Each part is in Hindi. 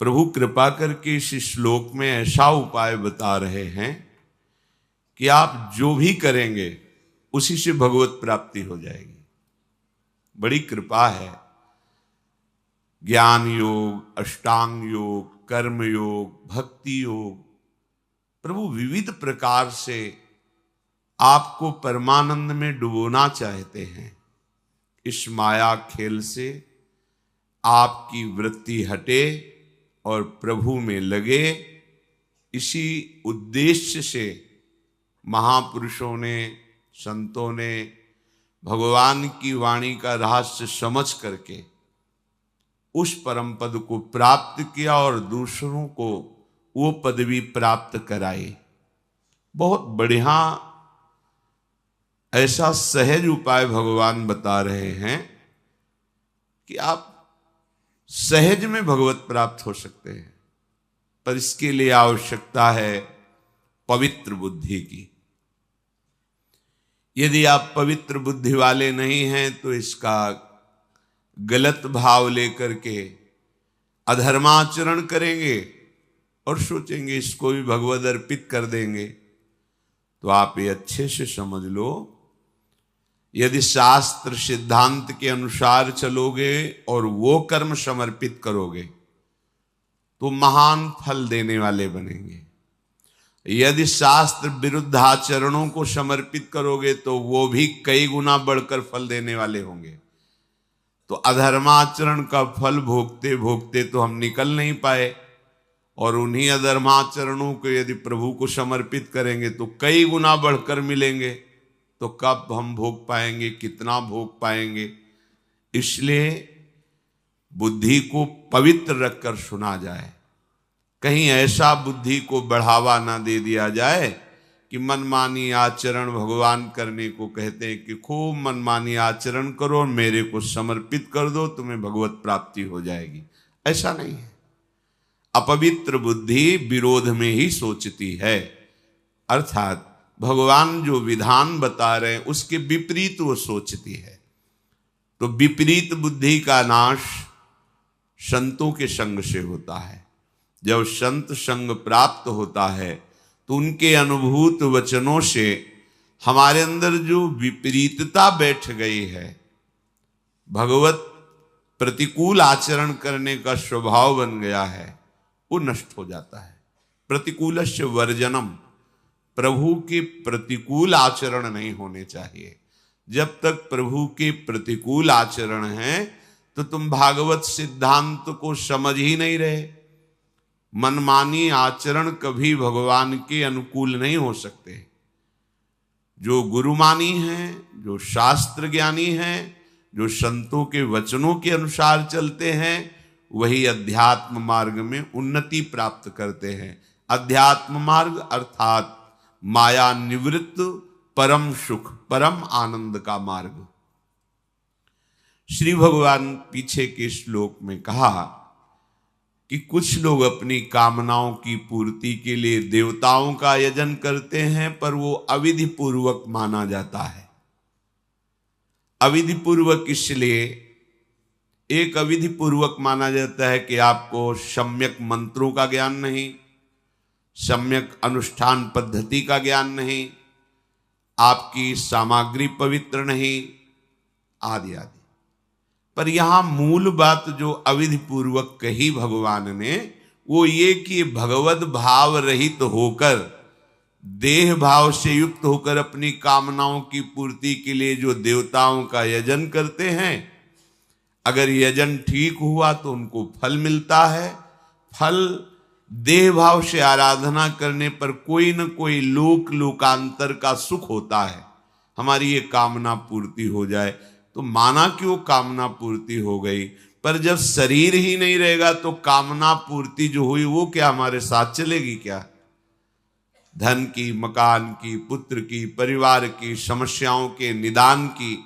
प्रभु कृपा करके इस श्लोक में ऐसा उपाय बता रहे हैं कि आप जो भी करेंगे उसी से भगवत प्राप्ति हो जाएगी। बड़ी कृपा है। ज्ञान योग, अष्टांग योग, कर्म योग, भक्ति योग, प्रभु विविध प्रकार से आपको परमानंद में डुबोना चाहते हैं। इस माया खेल से आपकी वृत्ति हटे और प्रभु में लगे, इसी उद्देश्य से महापुरुषों ने, संतों ने भगवान की वाणी का रहस्य समझ करके उस परम पद को प्राप्त किया और दूसरों को वो पदवी प्राप्त कराई। बहुत बढ़िया ऐसा सहज उपाय भगवान बता रहे हैं कि आप सहज में भगवत प्राप्त हो सकते हैं, पर इसके लिए आवश्यकता है पवित्र बुद्धि की। यदि आप पवित्र बुद्धि वाले नहीं हैं तो इसका गलत भाव लेकर के अधर्माचरण करेंगे और सोचेंगे इसको भी भगवद अर्पित कर देंगे। तो आप ये अच्छे से समझ लो, यदि शास्त्र सिद्धांत के अनुसार चलोगे और वो कर्म समर्पित करोगे तो महान फल देने वाले बनेंगे। यदि शास्त्र विरुद्ध आचरणों को समर्पित करोगे तो वो भी कई गुना बढ़कर फल देने वाले होंगे। तो अधर्माचरण का फल भोगते भोगते तो हम निकल नहीं पाए, और उन्हीं अधर्माचरणों को यदि प्रभु को समर्पित करेंगे तो कई गुना बढ़कर मिलेंगे। तो कब हम भोग पाएंगे, कितना भोग पाएंगे? इसलिए बुद्धि को पवित्र रखकर सुना जाए, कहीं ऐसा बुद्धि को बढ़ावा ना दे दिया जाए कि मनमानी आचरण भगवान करने को कहते हैं कि खूब मनमानी आचरण करो, मेरे को समर्पित कर दो, तुम्हें भगवत प्राप्ति हो जाएगी। ऐसा नहीं है। अपवित्र बुद्धि विरोध में ही सोचती है, अर्थात भगवान जो विधान बता रहे हैं उसके विपरीत वो सोचती है। तो विपरीत बुद्धि का नाश संतों के संग से होता है। जब संत संग प्राप्त होता है तो उनके अनुभूत वचनों से हमारे अंदर जो विपरीतता बैठ गई है, भगवत प्रतिकूल आचरण करने का स्वभाव बन गया है, वो नष्ट हो जाता है। प्रतिकूलस्य वर्जनम, प्रभु के प्रतिकूल आचरण नहीं होने चाहिए। जब तक प्रभु के प्रतिकूल आचरण हैं तो तुम भागवत सिद्धांत को समझ ही नहीं रहे। मनमानी आचरण कभी भगवान के अनुकूल नहीं हो सकते। जो गुरुमानी हैं, जो शास्त्र ज्ञानी हैं, जो संतों के वचनों के अनुसार चलते हैं, वही अध्यात्म मार्ग में उन्नति प्राप्त करते हैं। अध्यात्म मार्ग अर्थात माया निवृत्त परम सुख, परम आनंद का मार्ग। श्री भगवान पीछे के श्लोक में कहा कि कुछ लोग अपनी कामनाओं की पूर्ति के लिए देवताओं का यजन करते हैं, पर वो अविधि पूर्वक माना जाता है। अविधि पूर्वक इसलिए एक अविधि पूर्वक माना जाता है कि आपको सम्यक मंत्रों का ज्ञान नहीं, सम्यक अनुष्ठान पद्धति का ज्ञान नहीं, आपकी सामग्री पवित्र नहीं, आदि आदि। पर यहां मूल बात जो अविधि पूर्वक कही भगवान ने, वो ये कि भगवत भाव रहित होकर, देह भाव से युक्त होकर अपनी कामनाओं की पूर्ति के लिए जो देवताओं का यजन करते हैं, अगर यजन ठीक हुआ तो उनको फल मिलता है। फल देह भाव से आराधना करने पर कोई न कोई लोक लोकांतर का सुख होता है। हमारी ये कामना पूर्ति हो जाए तो माना कि वो कामना पूर्ति हो गई, पर जब शरीर ही नहीं रहेगा तो कामना पूर्ति जो हुई वो क्या हमारे साथ चलेगी क्या? धन की, मकान की, पुत्र की, परिवार की, समस्याओं के निदान की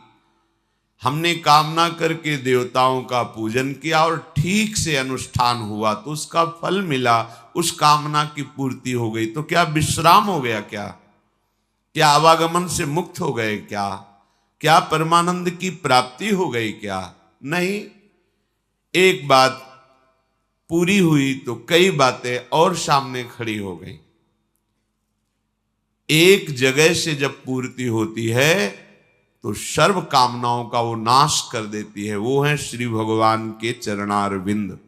हमने कामना करके देवताओं का पूजन किया और ठीक से अनुष्ठान हुआ तो उसका फल मिला, उस कामना की पूर्ति हो गई, तो क्या विश्राम हो गया? क्या आवागमन से मुक्त हो गए? क्या परमानंद की प्राप्ति हो गई? क्या नहीं। एक बात पूरी हुई तो कई बातें और सामने खड़ी हो गई। एक जगह से जब पूर्ति होती है तो सर्व कामनाओं का वो नाश कर देती है। वो है श्री भगवान के चरणारविंद।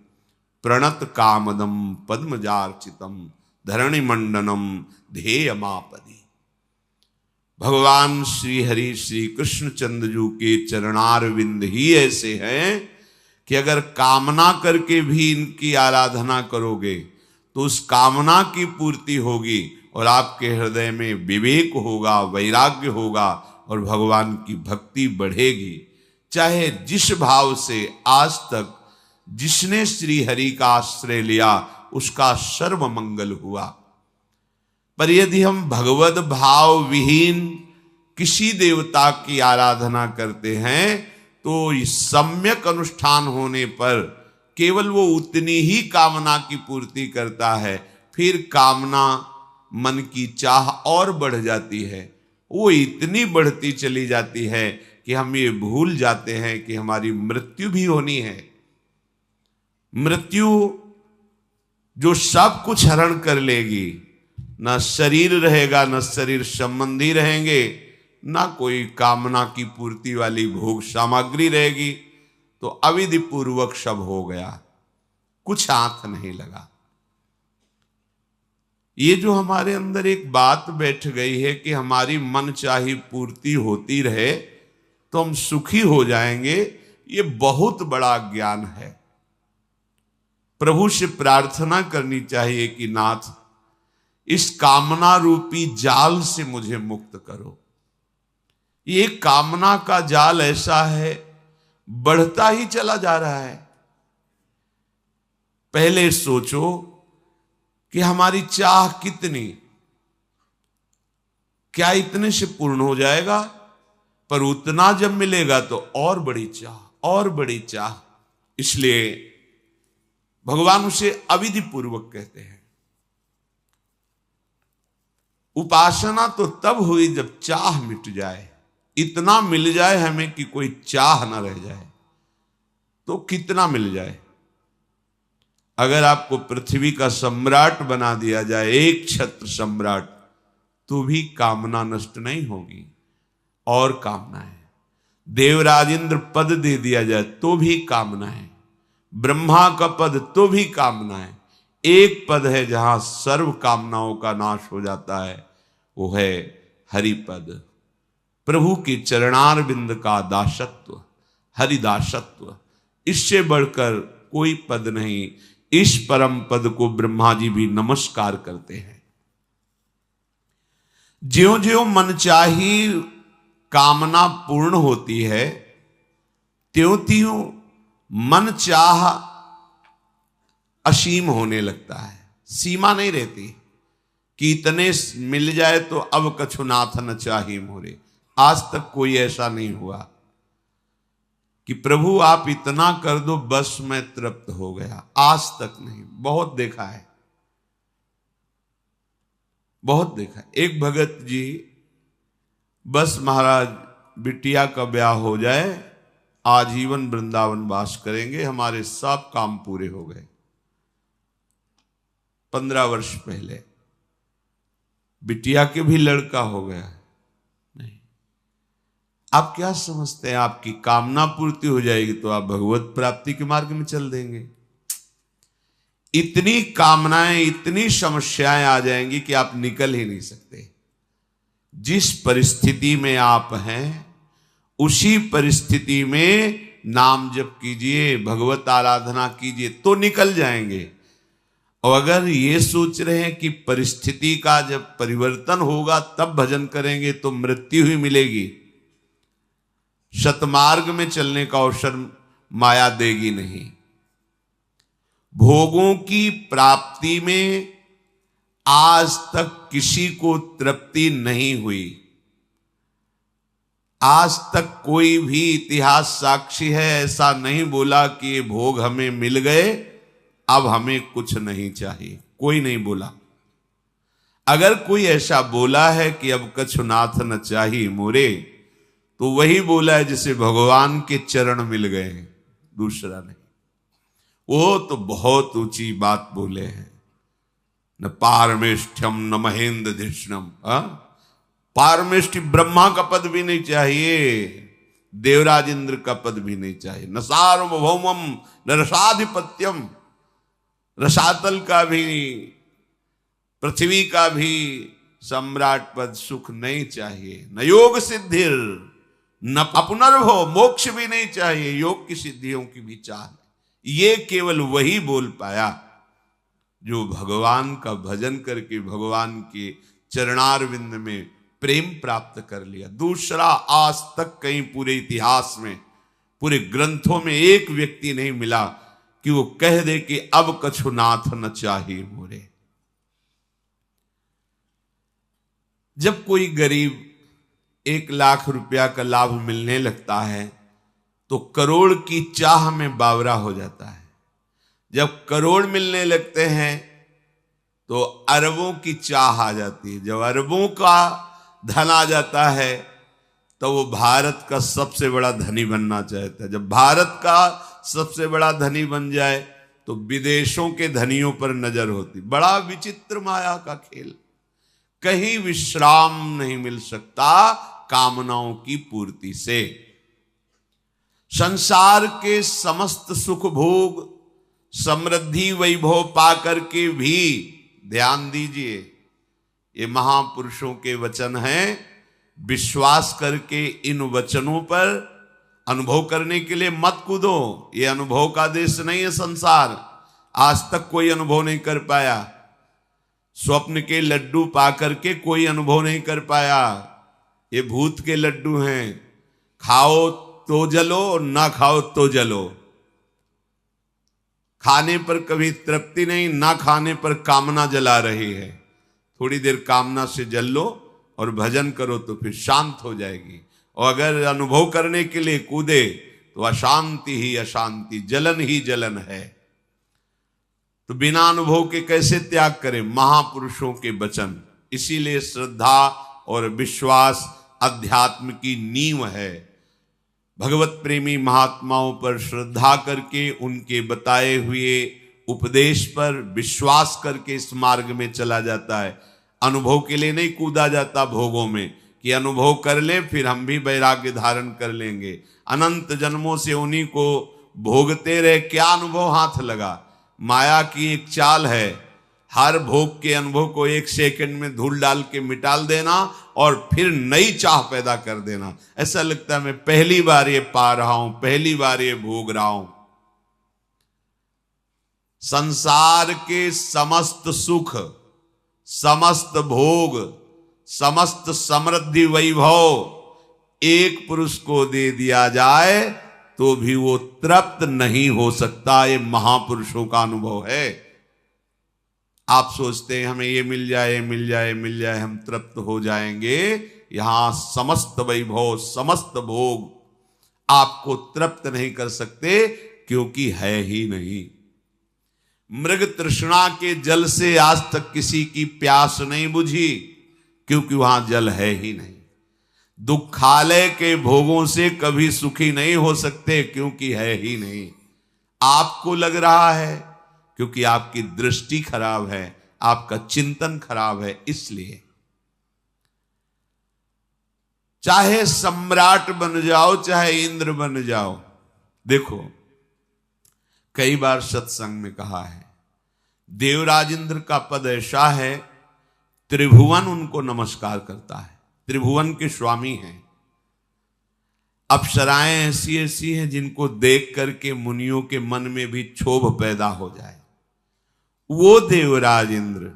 प्रणत कामदम पद्मजार्चितम धरणि मंडनम ध्येयमापदी। भगवान श्री हरि श्री कृष्णचंद्र जी के चरणारविंद ही ऐसे हैं कि अगर कामना करके भी इनकी आराधना करोगे तो उस कामना की पूर्ति होगी और आपके हृदय में विवेक होगा, वैराग्य होगा और भगवान की भक्ति बढ़ेगी। चाहे जिस भाव से आज तक जिसने श्री हरि का आश्रय लिया उसका सर्व मंगल हुआ। पर यदि हम भगवत भाव विहीन किसी देवता की आराधना करते हैं तो सम्यक अनुष्ठान होने पर केवल वो उतनी ही कामना की पूर्ति करता है, फिर कामना मन की चाह और बढ़ जाती है। वो इतनी बढ़ती चली जाती है कि हम ये भूल जाते हैं कि हमारी मृत्यु भी होनी है। मृत्यु जो सब कुछ हरण कर लेगी, ना शरीर रहेगा, ना शरीर संबंधी रहेंगे, ना कोई कामना की पूर्ति वाली भोग सामग्री रहेगी, तो अविधि पूर्वक सब हो गया, कुछ हाथ नहीं लगा। ये जो हमारे अंदर एक बात बैठ गई है कि हमारी मन चाही पूर्ति होती रहे तो हम सुखी हो जाएंगे, ये बहुत बड़ा ज्ञान है। प्रभु से प्रार्थना करनी चाहिए कि नाथ इस कामना रूपी जाल से मुझे मुक्त करो। ये कामना का जाल ऐसा है, बढ़ता ही चला जा रहा है। पहले सोचो कि हमारी चाह कितनी, क्या इतने से पूर्ण हो जाएगा? पर उतना जब मिलेगा तो और बड़ी चाह, और बड़ी चाह। इसलिए भगवान उसे अविधि पूर्वक कहते हैं। उपासना तो तब हुई जब चाह मिट जाए, इतना मिल जाए हमें कि कोई चाह ना रह जाए। तो कितना मिल जाए? अगर आपको पृथ्वी का सम्राट बना दिया जाए, एक छत्र सम्राट, तो भी कामना नष्ट नहीं होगी। और कामना है, देवराज इंद्र पद दे दिया जाए तो भी कामना है, ब्रह्मा का पद तो भी कामना है। एक पद है जहां सर्व कामनाओं का नाश हो जाता है, वो है हरिपद, प्रभु के चरणारविंद का दासत्व, हरिदासत्व। इससे बढ़कर कोई पद नहीं। इस परम पद को ब्रह्मा जी भी नमस्कार करते हैं। ज्यों ज्यों मनचाही कामना पूर्ण होती है, त्यों त्यों मन चाह असीम होने लगता है। सीमा नहीं रहती कि इतने मिल जाए तो अब कछु नाथ न चाही मोरे। आज तक कोई ऐसा नहीं हुआ कि प्रभु आप इतना कर दो बस मैं तृप्त हो गया। आज तक नहीं। बहुत देखा है, बहुत देखा। एक भगत जी बस महाराज बिटिया का ब्याह हो जाए, आजीवन वृंदावन वास करेंगे, हमारे सब काम पूरे हो गए। 15 वर्ष पहले बिटिया के भी लड़का हो गया। नहीं, आप क्या समझते हैं आपकी कामना पूर्ति हो जाएगी तो आप भगवत प्राप्ति के मार्ग में चल देंगे? इतनी कामनाएं, इतनी समस्याएं आ जाएंगी कि आप निकल ही नहीं सकते। जिस परिस्थिति में आप हैं उसी परिस्थिति में नाम जप कीजिए, भगवत आराधना कीजिए तो निकल जाएंगे। और अगर ये सोच रहे हैं कि परिस्थिति का जब परिवर्तन होगा तब भजन करेंगे तो मृत्यु ही मिलेगी, सतमार्ग में चलने का अवसर माया देगी नहीं। भोगों की प्राप्ति में आज तक किसी को तृप्ति नहीं हुई। आज तक कोई भी इतिहास साक्षी है ऐसा नहीं बोला कि ये भोग हमें मिल गए, अब हमें कुछ नहीं चाहिए। कोई नहीं बोला। अगर कोई ऐसा बोला है कि अब कछु नाथ न चाहिए मोरे, तो वही बोला है जिसे भगवान के चरण मिल गए हैं, दूसरा नहीं। वो तो बहुत ऊंची बात बोले हैं। न पारमेष्ठ्यम न महेंद्र धिष्णम। पारमेष्ठि ब्रह्मा का पद भी नहीं चाहिए, देवराज इंद्र का पद भी नहीं चाहिए, न सार्वभौमम न रसाधिपत्यम, रसातल का भी पृथ्वी का भी सम्राट पद सुख नहीं चाहिए, न योग सिद्धिर न पुनर्भव, मोक्ष भी नहीं चाहिए, योग की सिद्धियों की भी चाह। ये केवल वही बोल पाया जो भगवान का भजन करके भगवान के चरणारविंद में प्रेम प्राप्त कर लिया। दूसरा आज तक कहीं पूरे इतिहास में, पूरे ग्रंथों में एक व्यक्ति नहीं मिला कि वो कह दे कि अब कछु नाथ न चाहिए मोरे। जब कोई गरीब 1 लाख रुपया का लाभ मिलने लगता है तो करोड़ की चाह में बावरा हो जाता है। जब करोड़ मिलने लगते हैं तो अरबों की चाह आ जाती है। जब अरबों का धन आ जाता है तो वो भारत का सबसे बड़ा धनी बनना चाहता है। जब भारत का सबसे बड़ा धनी बन जाए तो विदेशों के धनियों पर नजर होती। बड़ा विचित्र माया का खेल। कहीं विश्राम नहीं मिल सकता कामनाओं की पूर्ति से। संसार के समस्त सुख भोग समृद्धि वैभव पाकर के भी, ध्यान दीजिए ये महापुरुषों के वचन हैं, विश्वास करके इन वचनों पर अनुभव करने के लिए मत कूदो। ये अनुभव का देश नहीं है संसार। आज तक कोई अनुभव नहीं कर पाया। स्वप्न के लड्डू पा करके कोई अनुभव नहीं कर पाया। ये भूत के लड्डू हैं, खाओ तो जलो और ना खाओ तो जलो। खाने पर कभी तृप्ति नहीं, ना खाने पर कामना जला रही है। थोड़ी देर कामना से जल लो और भजन करो तो फिर शांत हो जाएगी। और अगर अनुभव करने के लिए कूदे तो अशांति ही अशांति, जलन ही जलन है। तो बिना अनुभव के कैसे त्याग करें? महापुरुषों के वचन। इसीलिए श्रद्धा और विश्वास अध्यात्म की नींव है। भगवत प्रेमी महात्माओं पर श्रद्धा करके उनके बताए हुए उपदेश पर विश्वास करके इस मार्ग में चला जाता है। अनुभव के लिए नहीं कूदा जाता भोगों में कि अनुभव कर ले फिर हम भी वैराग्य धारण कर लेंगे। अनंत जन्मों से उन्हीं को भोगते रहे, क्या अनुभव हाथ लगा? माया की एक चाल है, हर भोग के अनुभव को 1 सेकंड में धूल डाल के मिटाल देना और फिर नई चाह पैदा कर देना। ऐसा लगता है मैं पहली बार ये पा रहा हूं, पहली बार ये भोग रहा हूं। संसार के समस्त सुख, समस्त भोग, समस्त समृद्धि वैभव एक पुरुष को दे दिया जाए तो भी वो तृप्त नहीं हो सकता। ये महापुरुषों का अनुभव है। आप सोचते हैं हमें ये मिल जाए, ये मिल जाए, मिल जाए, हम तृप्त हो जाएंगे। यहां समस्त वैभव, समस्त भोग आपको तृप्त नहीं कर सकते क्योंकि है ही नहीं। मृग तृष्णा के जल से आज तक किसी की प्यास नहीं बुझी क्योंकि वहां जल है ही नहीं। दुखालय के भोगों से कभी सुखी नहीं हो सकते क्योंकि है ही नहीं। आपको लग रहा है क्योंकि आपकी दृष्टि खराब है, आपका चिंतन खराब है। इसलिए चाहे सम्राट बन जाओ, चाहे इंद्र बन जाओ। देखो कई बार सत्संग में कहा है, देवराज इंद्र का पद ऐसा है, त्रिभुवन उनको नमस्कार करता है। त्रिभुवन के स्वामी हैं। अप्सराएं ऐसी ऐसी हैं जिनको देख करके मुनियों के मन में भी क्षोभ पैदा हो जाए। वो देवराज इंद्र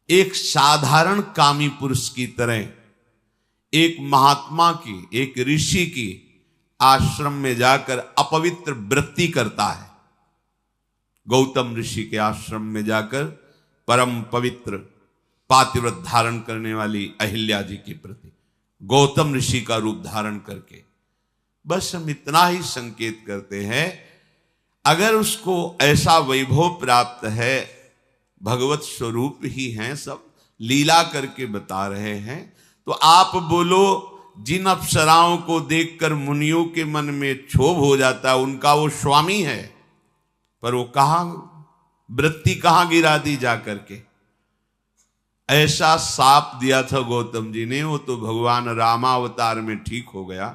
एक साधारण कामी पुरुष की तरह एक महात्मा की, एक ऋषि की आश्रम में जाकर अपवित्र वृत्ति करता है। गौतम ऋषि के आश्रम में जाकर परम पवित्र पातिव्रत धारण करने वाली अहिल्या जी के प्रति गौतम ऋषि का रूप धारण करके, बस हम इतना ही संकेत करते हैं। अगर उसको ऐसा वैभव प्राप्त है, भगवत स्वरूप ही हैं, सब लीला करके बता रहे हैं, तो आप बोलो जिन अप्सराओं को देखकर मुनियों के मन में क्षोभ हो जाता है, उनका वो स्वामी है। पर वो कहां वृत्ति कहां गिरा दी जा करके। ऐसा साप दिया था गौतम जी ने, वो तो भगवान रामावतार में ठीक हो गया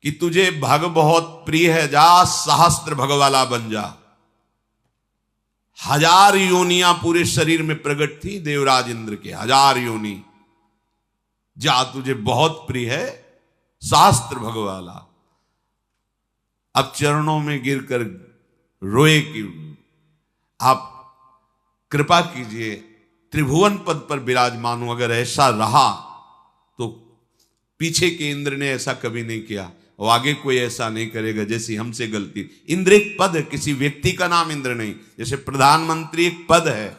कि तुझे भग बहुत प्रिय है, जा सहस्त्र भग वाला बन जा। 1000 योनियां पूरे शरीर में प्रकट थी देवराज इंद्र के, 1000 योनि, जा तुझे बहुत प्रिय है सहस्त्र भग वाला। अब चरणों में गिरकर रोए कि आप कृपा कीजिए, त्रिभुवन पद पर विराजमान हूं, अगर ऐसा रहा तो पीछे के इंद्र ने ऐसा कभी नहीं किया और आगे कोई ऐसा नहीं करेगा जैसी हमसे गलती। इंद्र एक पद है, किसी व्यक्ति का नाम इंद्र नहीं, जैसे प्रधानमंत्री एक पद है।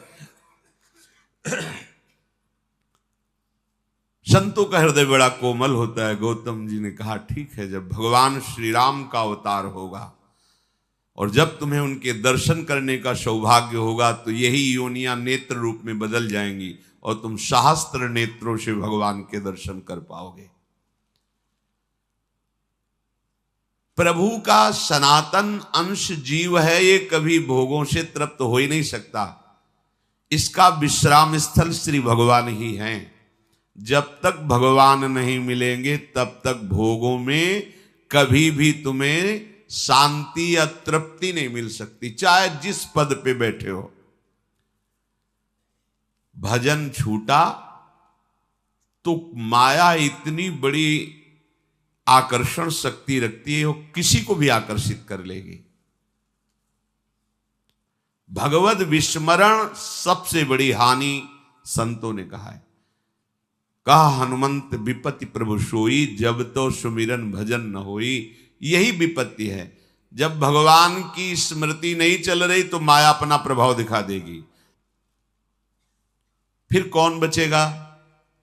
संतों का हृदय बड़ा कोमल होता है। गौतम जी ने कहा ठीक है, जब भगवान श्री राम का अवतार होगा और जब तुम्हें उनके दर्शन करने का सौभाग्य होगा तो यही योनियां नेत्र रूप में बदल जाएंगी और तुम सहस्त्र नेत्रों से भगवान के दर्शन कर पाओगे। प्रभु का सनातन अंश जीव है, ये कभी भोगों से तृप्त हो ही नहीं सकता। इसका विश्राम स्थल श्री भगवान ही हैं। जब तक भगवान नहीं मिलेंगे तब तक भोगों में कभी भी तुम्हें शांति या तृप्ति नहीं मिल सकती, चाहे जिस पद पे बैठे हो। भजन छूटा तो माया इतनी बड़ी आकर्षण शक्ति रखती है, वो किसी को भी आकर्षित कर लेगी। भगवद विस्मरण सबसे बड़ी हानि संतों ने कहा है। कहा हनुमंत विपत्ति प्रभु सोई, जब तो सुमिरन भजन न होई। यही विपत्ति है, जब भगवान की स्मृति नहीं चल रही तो माया अपना प्रभाव दिखा देगी। फिर कौन बचेगा?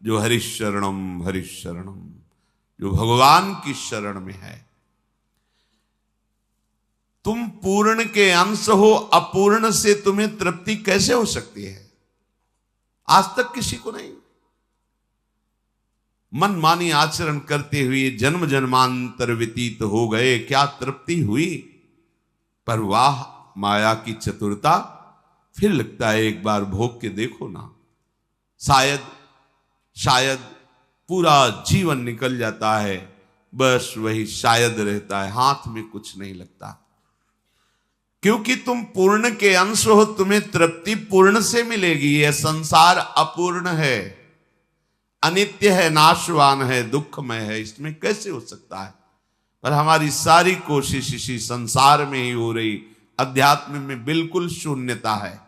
जो हरिशरणम हरिशरणम, जो भगवान की शरण में है। तुम पूर्ण के अंश हो, अपूर्ण से तुम्हें तृप्ति कैसे हो सकती है? आज तक किसी को नहीं। मनमानी आचरण करते हुए जन्म जन्मांतर व्यतीत हो गए, क्या तृप्ति हुई? पर वाह माया की चतुरता, फिर लगता है एक बार भोग के देखो ना। शायद पूरा जीवन निकल जाता है, बस वही शायद रहता है, हाथ में कुछ नहीं लगता। क्योंकि तुम पूर्ण के अंश हो, तुम्हें तृप्ति पूर्ण से मिलेगी। यह संसार अपूर्ण है, अनित्य है, नाशवान है, दुखमय है, इसमें कैसे हो सकता है? पर हमारी सारी कोशिश इसी संसार में ही हो रही। अध्यात्म में बिल्कुल शून्यता है।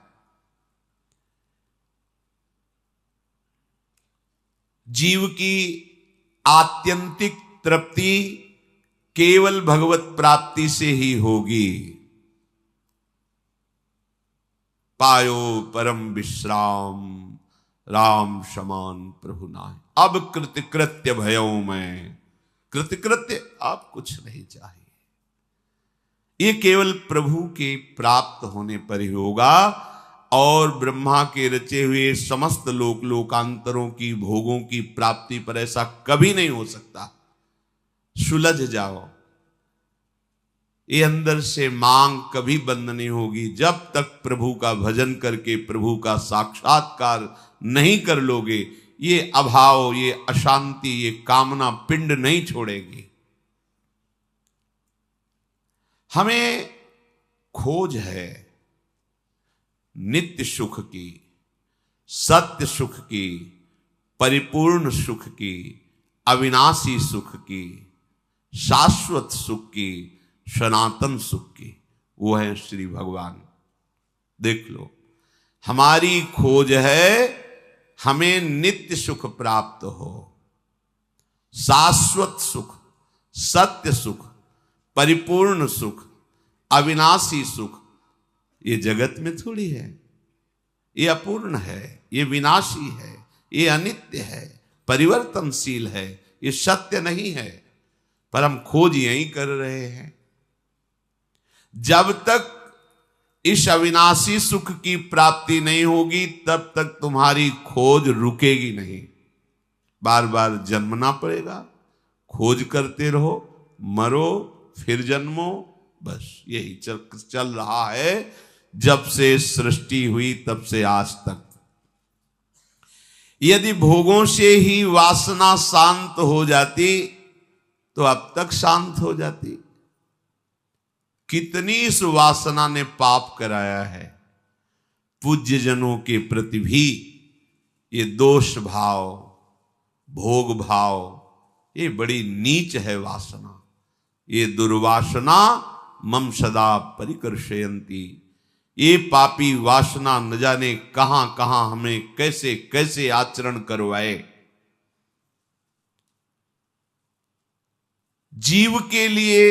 जीव की आत्यंतिक तृप्ति केवल भगवत प्राप्ति से ही होगी। पायो परम विश्राम, राम समान प्रभु नाय। अब कृतकृत्य भयो मैं, कृतकृत्य आप कुछ नहीं चाहिए। ये केवल प्रभु के प्राप्त होने पर ही होगा। और ब्रह्मा के रचे हुए समस्त लोकांतरों की भोगों की प्राप्ति पर ऐसा कभी नहीं हो सकता। सुलझ जाओ, ये अंदर से मांग कभी बंद नहीं होगी। जब तक प्रभु का भजन करके प्रभु का साक्षात्कार नहीं कर लोगे, ये अभाव, ये अशांति, ये कामना पिंड नहीं छोड़ेगी। हमें खोज है नित्य सुख की, सत्य सुख की, परिपूर्ण सुख की, अविनाशी सुख की, शाश्वत सुख की, सनातन सुख की। वो है श्री भगवान। देख लो, हमारी खोज है हमें नित्य सुख प्राप्त हो, शाश्वत सुख, सत्य सुख, परिपूर्ण सुख, अविनाशी सुख। ये जगत में थोड़ी है, ये अपूर्ण है, ये विनाशी है, ये अनित्य है, परिवर्तनशील है, ये सत्य नहीं है। पर हम खोज यही कर रहे हैं। जब तक इस अविनाशी सुख की प्राप्ति नहीं होगी तब तक तुम्हारी खोज रुकेगी नहीं। बार बार जन्मना पड़ेगा, खोज करते रहो, मरो, फिर जन्मो, बस यही चल रहा है जब से सृष्टि हुई तब से आज तक। यदि भोगों से ही वासना शांत हो जाती तो अब तक शांत हो जाती। कितनी इस वासना ने पाप कराया है। पूज्य जनों के प्रति भी ये दोष भाव, भोग भाव, ये बड़ी नीच है वासना। ये दुर्वासना मम सदा परिकर्षयन्ति। ये पापी वासना न जाने कहां कहां हमें कैसे कैसे आचरण करवाए। जीव के लिए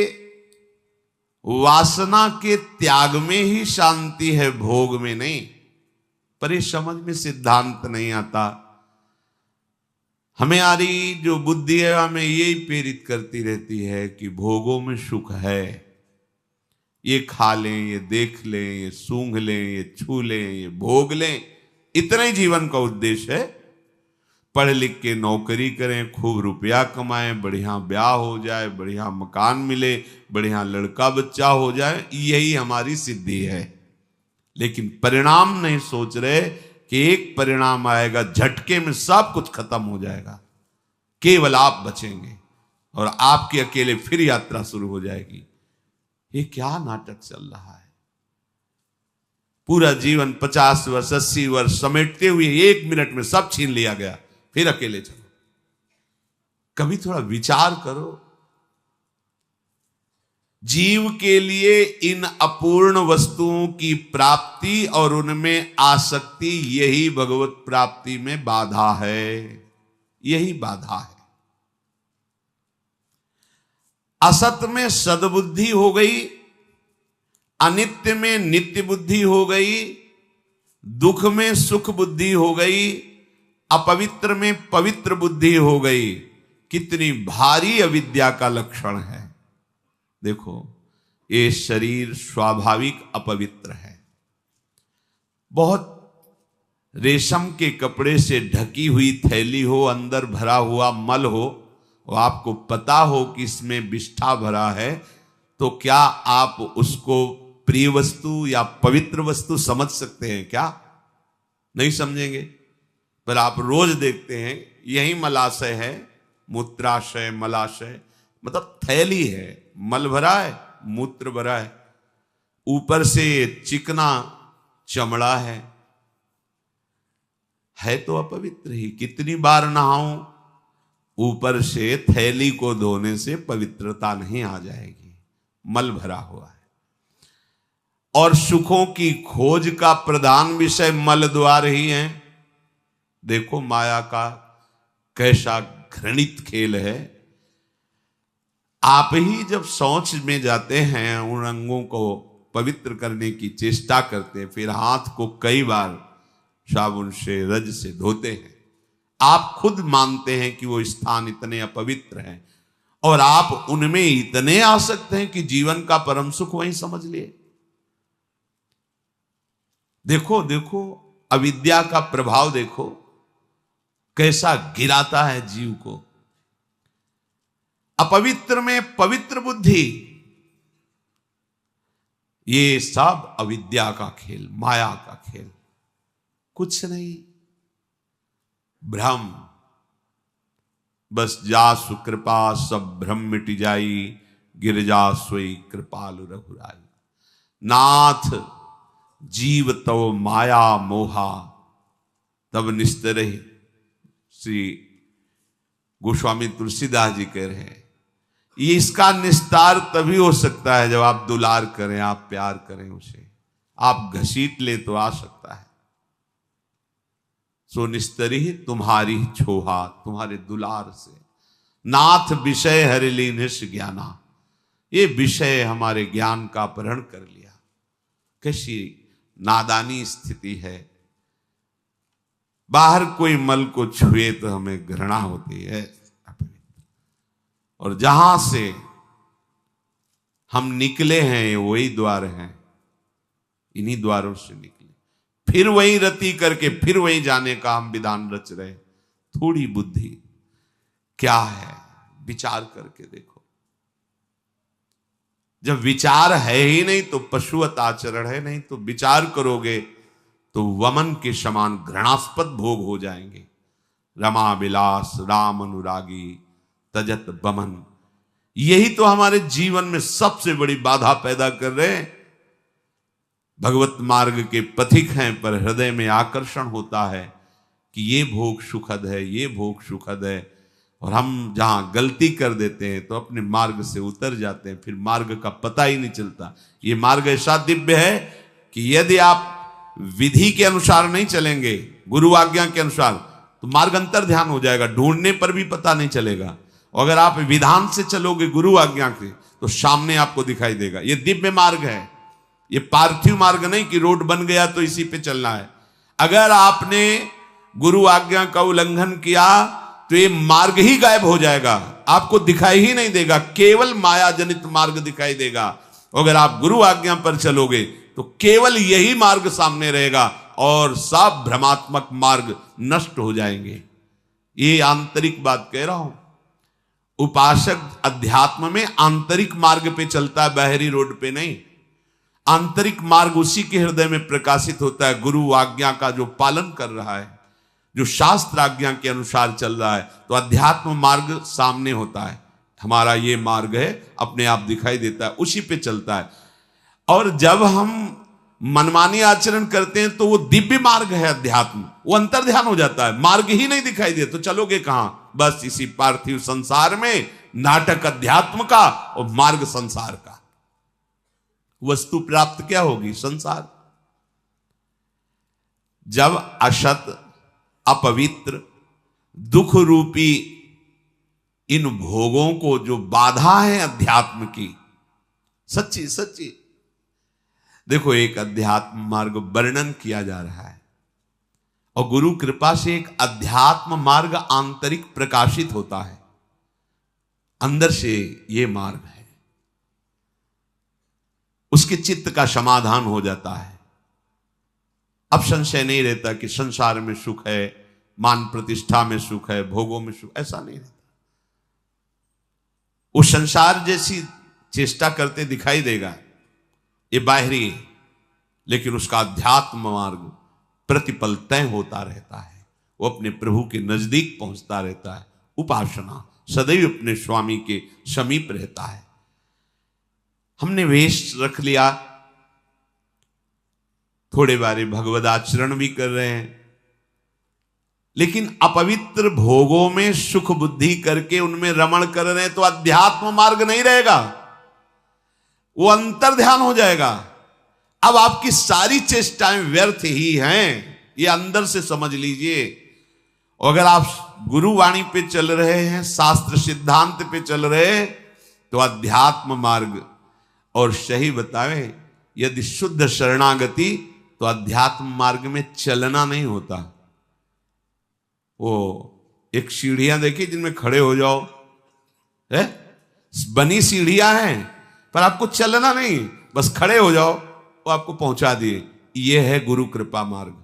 वासना के त्याग में ही शांति है, भोग में नहीं। पर ये समझ में सिद्धांत नहीं आता। हमारी जो बुद्धि है हमें यही प्रेरित करती रहती है कि भोगों में सुख है, ये खा लें, ये देख लें, ये सूंघ लें, ये छू लें, ये भोग लें, इतना ही जीवन का उद्देश्य है। पढ़ लिख के नौकरी करें, खूब रुपया कमाएं, बढ़िया ब्याह हो जाए, बढ़िया मकान मिले, बढ़िया लड़का बच्चा हो जाए, यही हमारी सिद्धि है। लेकिन परिणाम नहीं सोच रहे कि एक परिणाम आएगा, झटके में सब कुछ खत्म हो जाएगा, केवल आप बचेंगे और आपकी अकेले फिर यात्रा शुरू हो जाएगी। ये क्या नाटक चल रहा है। पूरा जीवन 50 वर्ष 80 वर्ष समेटते हुए 1 मिनट में सब छीन लिया गया, फिर अकेले चलो। कभी थोड़ा विचार करो। जीव के लिए इन अपूर्ण वस्तुओं की प्राप्ति और उनमें आसक्ति यही भगवत प्राप्ति में बाधा है, यही बाधा है। असत में सद्बुद्धि हो गई, अनित्य में नित्य बुद्धि हो गई, दुख में सुख बुद्धि हो गई, अपवित्र में पवित्र बुद्धि हो गई। कितनी भारी अविद्या का लक्षण है। देखो, ये शरीर स्वाभाविक अपवित्र है। बहुत रेशम के कपड़े से ढकी हुई थैली हो, अंदर भरा हुआ मल हो, और आपको पता हो कि इसमें विष्ठा भरा है, तो क्या आप उसको प्रिय वस्तु या पवित्र वस्तु समझ सकते हैं क्या? नहीं समझेंगे। पर आप रोज देखते हैं यही मलाशय है, मूत्राशय मलाशय, मतलब थैली है, मल भरा है, मूत्र भरा है, ऊपर से चिकना चमड़ा है तो अपवित्र ही। कितनी बार नहाऊं, ऊपर से थैली को धोने से पवित्रता नहीं आ जाएगी, मल भरा हुआ है। और सुखों की खोज का प्रधान विषय मल द्वार ही है। देखो माया का कैसा घृणित खेल है। आप ही जब शौच में जाते हैं, उन अंगों को पवित्र करने की चेष्टा करते हैं, फिर हाथ को कई बार साबुन से रज से धोते हैं। आप खुद मानते हैं कि वो स्थान इतने अपवित्र हैं, और आप उनमें इतने आसक्त हैं कि जीवन का परम सुख वहीं समझ लिए। देखो देखो अविद्या का प्रभाव देखो कैसा गिराता है जीव को। अपवित्र में पवित्र बुद्धि, ये सब अविद्या का खेल, माया का खेल, कुछ नहीं, भ्रम। बस जासु कृपा सब भ्रम मिट जाई, गिरजा सोई कृपालु रघुराई। नाथ जीव तव माया मोहा, तब निस्तरहि। श्री गोस्वामी तुलसीदास जी कह रहे हैं, ये इसका निस्तार तभी हो सकता है जब आप दुलार करें, आप प्यार करें उसे, आप घसीट ले तो आ सकता है। सो निस्तरी तुम्हारी छोहा, तुम्हारे दुलार से। नाथ विषय हरिली निश ज्ञाना, ये विषय हमारे ज्ञान का अपहरण कर लिया। कैसी नादानी स्थिति है। बाहर कोई मल को छुए तो हमें घृणा होती है, और जहां से हम निकले हैं वही द्वार हैं, इन्हीं द्वारों से निकले, फिर वही रति करके फिर वही जाने का हम विधान रच रहे। थोड़ी बुद्धि क्या है, विचार करके देखो। जब विचार है ही नहीं तो पशुवत आचरण है नहीं, तो विचार करोगे तो वमन के समान घृणास्पद भोग हो जाएंगे। रमा विलास राम अनुरागी तजत बमन, यही तो हमारे जीवन में सबसे बड़ी बाधा पैदा कर रहे हैं। भगवत मार्ग के पथिक हैं, पर हृदय में आकर्षण होता है कि ये भोग सुखद है, ये भोग सुखद है, और हम जहां गलती कर देते हैं तो अपने मार्ग से उतर जाते हैं, फिर मार्ग का पता ही नहीं चलता। ये मार्ग ऐसा दिव्य है कि यदि आप विधि के अनुसार नहीं चलेंगे, गुरु आज्ञा के अनुसार, तो मार्ग अंतर ध्यान हो जाएगा, ढूंढने पर भी पता नहीं चलेगा। और अगर आप विधान से चलोगे गुरु आज्ञा के, तो सामने आपको दिखाई देगा। ये दिव्य मार्ग है, ये पार्थिव मार्ग नहीं कि रोड बन गया तो इसी पे चलना है। अगर आपने गुरु आज्ञा का उल्लंघन किया तो ये मार्ग ही गायब हो जाएगा, आपको दिखाई ही नहीं देगा, केवल माया जनित मार्ग दिखाई देगा। अगर आप गुरु आज्ञा पर चलोगे तो केवल यही मार्ग सामने रहेगा और सब भ्रमात्मक मार्ग नष्ट हो जाएंगे। ये आंतरिक बात कह रहा हूं। उपासक अध्यात्म में आंतरिक मार्ग पे चलता है, बाहरी रोड पे नहीं। आंतरिक मार्ग उसी के हृदय में प्रकाशित होता है, गुरु आज्ञा का जो पालन कर रहा है, जो शास्त्र आज्ञा के अनुसार चल रहा है, तो अध्यात्म मार्ग सामने होता है। हमारा ये मार्ग है, अपने आप दिखाई देता है, उसी पे चलता है। और जब हम मनमानी आचरण करते हैं तो वो दिव्य मार्ग है अध्यात्म, वो अंतर ध्यान हो जाता है, मार्ग ही नहीं दिखाई दे तो चलोगे कहां? बस इसी पार्थिव संसार में नाटक अध्यात्म का और मार्ग संसार का। वस्तु प्राप्त क्या होगी? संसार। जब असत अपवित्र दुख रूपी इन भोगों को जो बाधा है अध्यात्म की, सच्ची सच्ची देखो, एक अध्यात्म मार्ग वर्णन किया जा रहा है और गुरु कृपा से एक अध्यात्म मार्ग आंतरिक प्रकाशित होता है, अंदर से ये मार्ग है, उसके चित्त का समाधान हो जाता है। अब संशय नहीं रहता कि संसार में सुख है, मान प्रतिष्ठा में सुख है, भोगों में सुख, ऐसा नहीं रहता। वो संसार जैसी चेष्टा करते दिखाई देगा, ये बाहरी है, लेकिन उसका अध्यात्म मार्ग प्रतिपल तय होता रहता है, वो अपने प्रभु के नजदीक पहुंचता रहता है। उपासना सदैव अपने स्वामी के समीप रहता है। हमने वेश रख लिया, थोड़े बारे भगवद आचरण भी कर रहे हैं, लेकिन अपवित्र भोगों में सुख बुद्धि करके उनमें रमण कर रहे हैं, तो अध्यात्म मार्ग नहीं रहेगा, वो अंतर ध्यान हो जाएगा। अब आपकी सारी चेष्टाएं व्यर्थ ही हैं, ये अंदर से समझ लीजिए। अगर आप गुरुवाणी पे चल रहे हैं, शास्त्र सिद्धांत पे चल रहे हैं, तो अध्यात्म मार्ग। और सही बतावे, यदि शुद्ध शरणागति, तो अध्यात्म मार्ग में चलना नहीं होता। वो एक सीढ़ियां देखी जिनमें खड़े हो जाओ, है बनी सीढ़ियां हैं, पर आपको चलना नहीं, बस खड़े हो जाओ, वो आपको पहुंचा दिए। ये है गुरु कृपा मार्ग।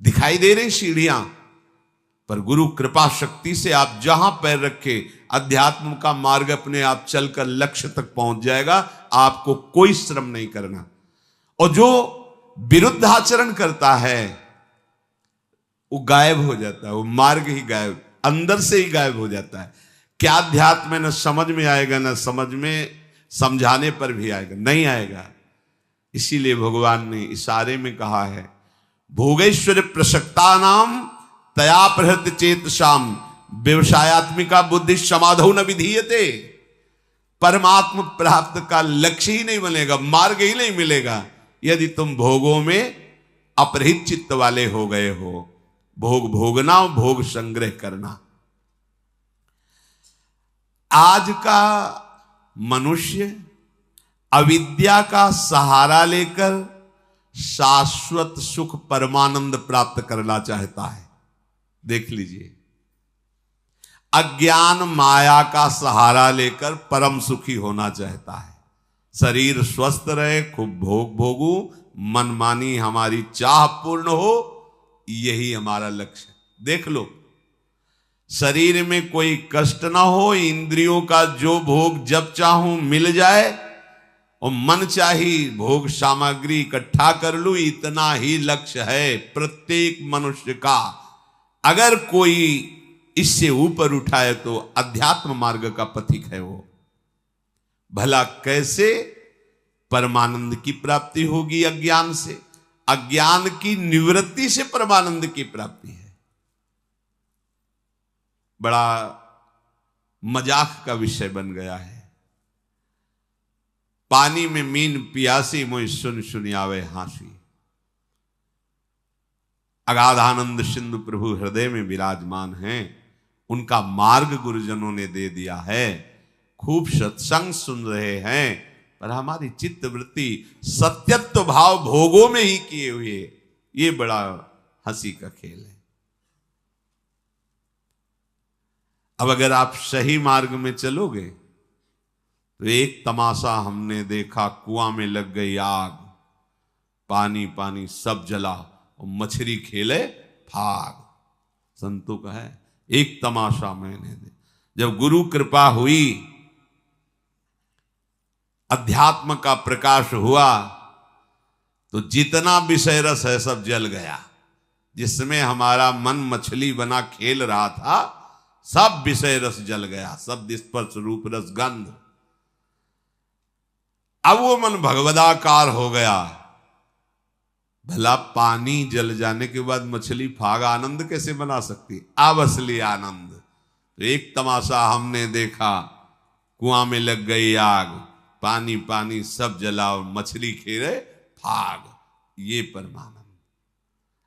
दिखाई दे रही सीढ़ियां, पर गुरु कृपा शक्ति से आप जहां पैर रखे, अध्यात्म का मार्ग अपने आप चलकर लक्ष्य तक पहुंच जाएगा, आपको कोई श्रम नहीं करना। और जो विरुद्ध आचरण करता है वो गायब हो जाता है, वो मार्ग ही गायब, अंदर से ही गायब हो जाता है। क्या अध्यात्म में न समझ में आएगा, न समझ में समझाने पर भी आएगा, नहीं आएगा। इसीलिए भगवान ने इशारे में कहा है, भोगेश्वर प्रसक्ता नाम तया प्रहृत चेत शाम व्यवसायत्मिका बुद्धि समाधौ न विधीयते। परमात्म प्राप्त का लक्ष्य ही नहीं बनेगा, मार्ग ही नहीं मिलेगा, यदि तुम भोगों में अपरिहित चित्त वाले हो गए हो। भोग भोगना, भोग संग्रह करना। आज का मनुष्य अविद्या का सहारा लेकर शाश्वत सुख परमानंद प्राप्त करना चाहता है। देख लीजिए, अज्ञान माया का सहारा लेकर परम सुखी होना चाहता है। शरीर स्वस्थ रहे, खूब भोग भोगू, मनमानी हमारी चाह पूर्ण हो, यही हमारा लक्ष्य। देख लो, शरीर में कोई कष्ट ना हो, इंद्रियों का जो भोग जब चाहूं मिल जाए, और मन चाही भोग सामग्री इकट्ठा कर लूं, इतना ही लक्ष्य है प्रत्येक मनुष्य का। अगर कोई इससे ऊपर उठाए तो अध्यात्म मार्ग का पथिक है वो। भला कैसे परमानंद की प्राप्ति होगी अज्ञान से? अज्ञान की निवृत्ति से परमानंद की प्राप्ति है। बड़ा मजाक का विषय बन गया है। पानी में मीन पियासी, मोहि सुन सुन आवे हासी। अगाधानंद सिंधु प्रभु हृदय में विराजमान हैं, उनका मार्ग गुरुजनों ने दे दिया है। खूब सत्संग सुन रहे हैं, पर हमारी चित्त वृत्ति सत्यत्व भाव भोगों में ही किए हुए, ये बड़ा हंसी का खेल है। अब अगर आप सही मार्ग में चलोगे तो एक तमाशा हमने देखा, कुआं में लग गई आग, पानी पानी सब जला और मछली खेले भाग। संतों का है एक तमाशा मैंने दे। जब गुरु कृपा हुई, अध्यात्म का प्रकाश हुआ, तो जितना विषय रस है सब जल गया। जिसमें हमारा मन मछली बना खेल रहा था, सब विषय रस जल गया। शब्द स्पर्श रूप रस गंध। अब वो मन भगवदाकार हो गया। भला पानी जल जाने के बाद मछली फाग आनंद कैसे बना सकती? अब असली आनंद। तो एक तमाशा हमने देखा, कुआं में लग गई आग, पानी पानी सब जला और मछली खेले फाग। ये परमानंद।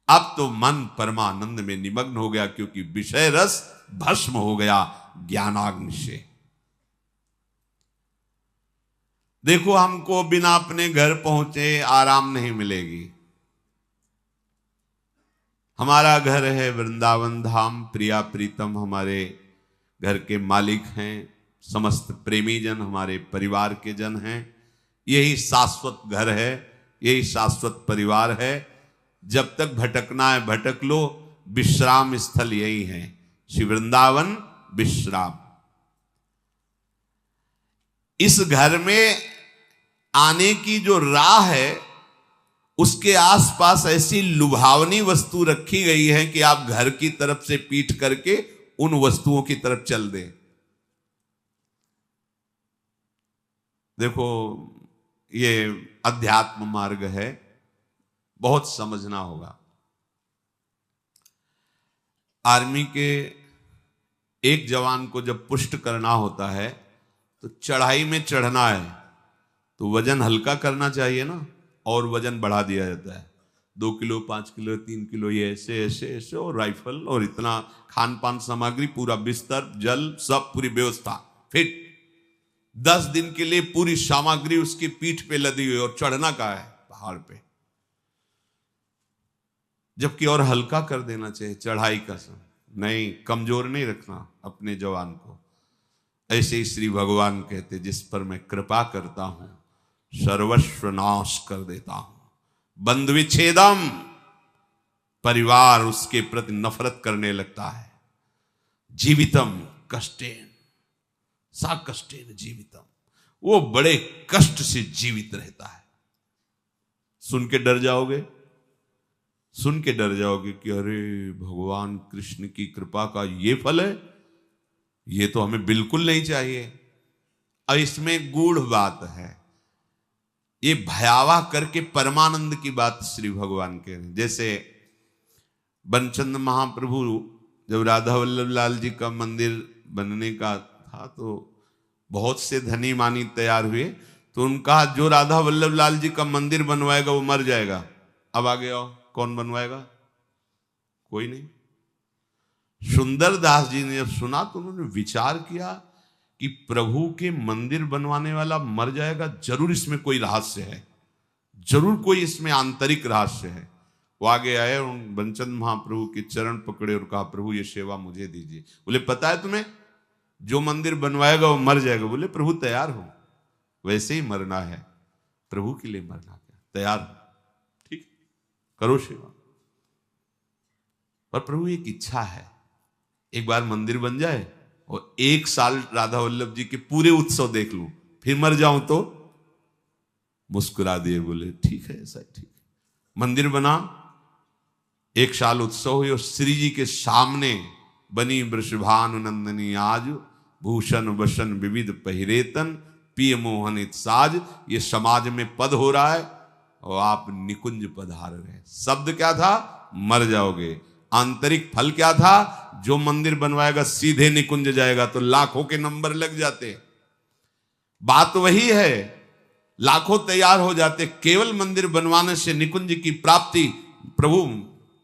अब तो मन परमानंद में निमग्न हो गया, क्योंकि विषय रस भस्म हो गया ज्ञानाग्नि से। देखो, हमको बिना अपने घर पहुंचे आराम नहीं मिलेगी। हमारा घर है वृंदावन धाम, प्रिया प्रीतम हमारे घर के मालिक हैं, समस्त प्रेमी जन हमारे परिवार के जन हैं। यही शाश्वत घर है, यही शाश्वत परिवार है। जब तक भटकना है भटक लो, विश्राम स्थल यही है, श्री वृंदावन विश्राम। इस घर में आने की जो राह है, उसके आसपास ऐसी लुभावनी वस्तु रखी गई है कि आप घर की तरफ से पीठ करके उन वस्तुओं की तरफ चल दें। देखो, ये अध्यात्म मार्ग है, बहुत समझना होगा। आर्मी के एक जवान को जब पुष्ट करना होता है, तो चढ़ाई में चढ़ना है तो वजन हल्का करना चाहिए ना, और वजन बढ़ा दिया जाता है। 2 किलो 5 किलो 3 किलो, ये ऐसे ऐसे ऐसे, और राइफल और इतना खान पान सामग्री, पूरा बिस्तर, जल, सब पूरी व्यवस्था फिट। 10 दिन के लिए पूरी सामग्री उसकी पीठ पे लदी हुई, और चढ़ना का है पहाड़ पे। जबकि और हल्का कर देना चाहिए चढ़ाई का समय। नहीं, कमजोर नहीं रखना अपने जवान को। ऐसे ही श्री भगवान कहते, जिस पर मैं कृपा करता हूं सर्वस्व नाश कर देता हूं। बंधु विच्छेदम, परिवार उसके प्रति नफरत करने लगता है। जीवितम कष्टेन सा कष्टेन जीवितम, वो बड़े कष्ट से जीवित रहता है। सुन के डर जाओगे, सुन के डर जाओगे कि अरे भगवान कृष्ण की कृपा का ये फल है, ये तो हमें बिल्कुल नहीं चाहिए। और इसमें गूढ़ बात है, ये भयावह करके परमानंद की बात श्री भगवान के हैं। जैसे बनचंद महाप्रभु जब राधा वल्लभ लाल जी का मंदिर बनने का था, तो बहुत से धनी मानी तैयार हुए, तो उनका जो राधा वल्लभ लाल जी का मंदिर बनवाएगा वो मर जाएगा। अब आगे आओ, कौन बनवाएगा? कोई नहीं। सुंदर दास जी ने जब सुना तो उन्होंने विचार किया कि प्रभु के मंदिर बनवाने वाला मर जाएगा, जरूर इसमें कोई रहस्य है, जरूर कोई इसमें आंतरिक रहस्य है। वो आगे आए और बनचंद महाप्रभु के चरण पकड़े और कहा, प्रभु ये सेवा मुझे दीजिए। बोले, पता है तुम्हें, जो मंदिर बनवाएगा वो मर जाएगा। बोले, प्रभु तैयार हो, वैसे ही मरना है, प्रभु के लिए मरना क्या, तैयार हो, ठीक, करो सेवा। पर प्रभु एक इच्छा है, एक बार मंदिर बन जाए और 1 साल राधा वल्लभ जी के पूरे उत्सव देख लूं, फिर मर जाऊं तो मुस्कुरा दिए, बोले ठीक है, ऐसा ठीक है। मंदिर बना, 1 साल उत्सव हुए और श्री जी के सामने बनी वृषभानु नंदनी आज, भूषण वसन विविध पहिरेतन, पिय मोहनित साज। ये समाज में पद हो रहा है और आप निकुंज पधार रहे। शब्द क्या था? मर जाओगे। आंतरिक फल क्या था? जो मंदिर बनवाएगा सीधे निकुंज जाएगा, तो लाखों के नंबर लग जाते। बात वही है, लाखों तैयार हो जाते, केवल मंदिर बनवाने से निकुंज की प्राप्ति। प्रभु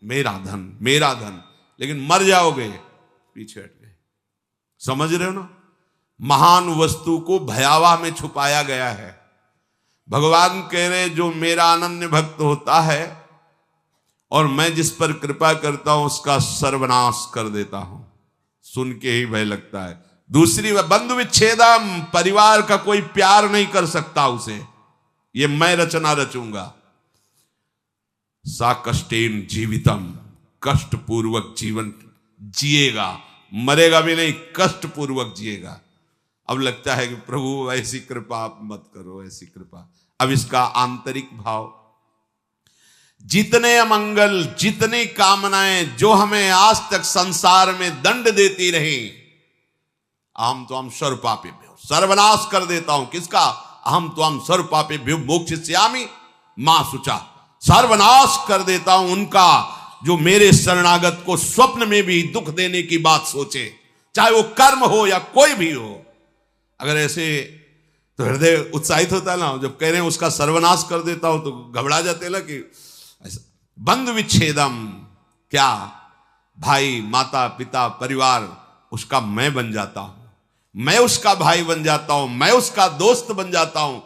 मेरा धन, मेरा धन, लेकिन मर जाओगे, पीछे हट गए। समझ रहे हो ना? महान वस्तु को भयावह में छुपाया गया है। भगवान कह रहे जो मेरा अनन्य भक्त होता है और मैं जिस पर कृपा करता हूं उसका सर्वनाश कर देता हूं। सुन के ही भय लगता है। दूसरी बंधु विच्छेदम, परिवार का कोई प्यार नहीं कर सकता उसे, ये मैं रचना रचूंगा। सा कष्टेन जीवितम, कष्ट पूर्वक जीवन जिएगा, मरेगा भी नहीं, कष्ट पूर्वक जिएगा। अब लगता है कि प्रभु ऐसी कृपा आप मत करो, ऐसी कृपा। अब इसका आंतरिक भाव, जितने अमंगल, जितनी कामनाएं जो हमें आज तक संसार में दंड देती रही, अहम तो हम सर्व पापेभ्यो, सर्वनाश कर देता हूं। किसका? अहम तो हम सर्व पापेभ्यो मोक्षयिष्यामि मां शुचा, सर्वनाश कर देता हूं उनका जो मेरे शरणागत को स्वप्न में भी दुख देने की बात सोचे, चाहे वो कर्म हो या कोई भी हो। अगर ऐसे तो हृदय उत्साहित होता है ना, जब कह रहे हैं उसका सर्वनाश कर देता हूं तो घबरा जाते ना कि ऐसा। बंधु विच्छेदम, क्या? भाई, माता, पिता, परिवार, उसका मैं बन जाता हूं, मैं उसका भाई बन जाता हूं, मैं उसका दोस्त बन जाता हूं,